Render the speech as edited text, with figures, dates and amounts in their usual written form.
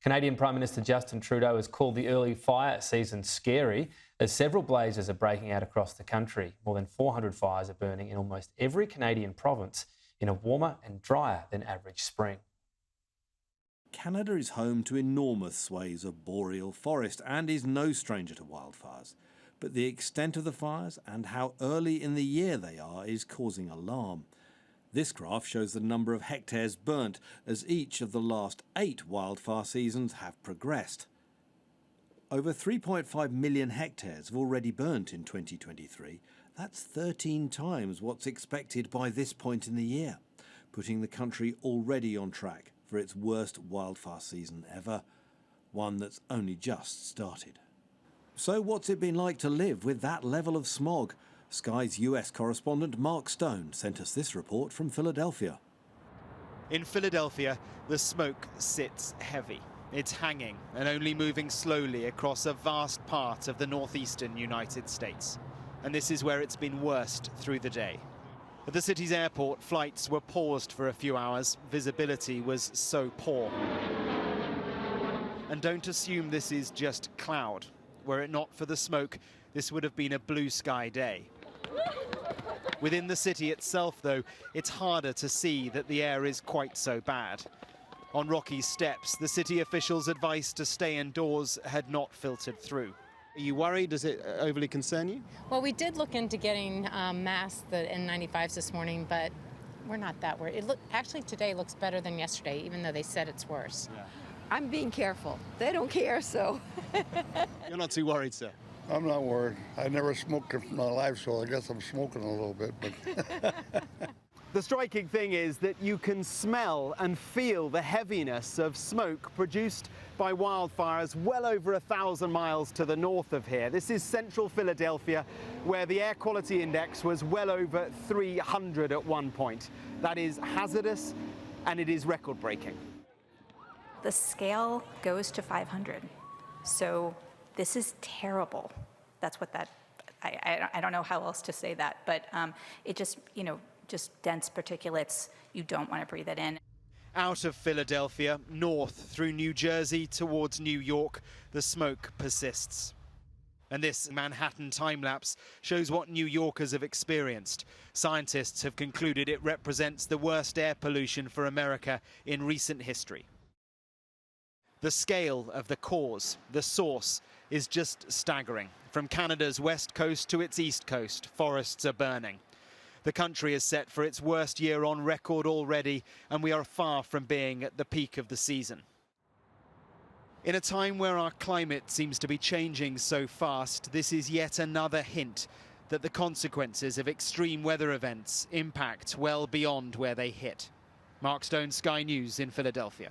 Canadian Prime Minister Justin Trudeau has called the early fire season scary as several blazes are breaking out across the country. More than 400 fires are burning in almost every Canadian province in a warmer and drier than average spring. Canada is home to enormous swathes of boreal forest and is no stranger to wildfires. But the extent of the fires and how early in the year they are is causing alarm. This graph shows the number of hectares burnt as each of the last 8 wildfire seasons have progressed. Over 3.5 million hectares have already burnt in 2023. That's 13 times what's expected by this point in the year, putting the country already on track for its worst wildfire season ever, one that's only just started. So what's it been like to live with that level of smog? Sky's US correspondent Mark Stone sent us this report from Philadelphia. In Philadelphia, the smoke sits heavy. It's hanging and only moving slowly across a vast part of the northeastern United States. And this is where it's been worst through the day. At the city's airport, flights were paused for a few hours. Visibility was so poor. And don't assume this is just cloud. Were it not for the smoke, this would have been a blue sky day. Within the city itself, though, it's harder to see that the air is quite so bad. On rocky steps, the city officials' advice to stay indoors had not filtered through. Are you worried? Does it overly concern you? Well, we did look into getting masks, the N95s this morning, but we're not that worried. Actually, today looks better than yesterday, even though they said it's worse. Yeah. I'm being careful. They don't care, so. You're not too worried, sir? I'm not worried. I never smoked in my life, so I guess I'm smoking a little bit. But The striking thing is that you can smell and feel the heaviness of smoke produced by wildfires well over 1,000 miles to the north of here. This is central Philadelphia, where the air quality index was well over 300 at one point. That is hazardous, and it is record-breaking. The scale goes to 500. So this is terrible. That's what that, I don't know how else to say that, but it just, just dense particulates, you don't want to breathe it in. Out of Philadelphia, north through New Jersey towards New York, the smoke persists. And this Manhattan time-lapse shows what New Yorkers have experienced. Scientists have concluded it represents the worst air pollution for America in recent history. The scale of the cause, the source, is just staggering. From Canada's west coast to its east coast, forests are burning. The country is set for its worst year on record already, and we are far from being at the peak of the season. In a time where our climate seems to be changing so fast, this is yet another hint that the consequences of extreme weather events impact well beyond where they hit. Mark Stone, Sky News in Philadelphia.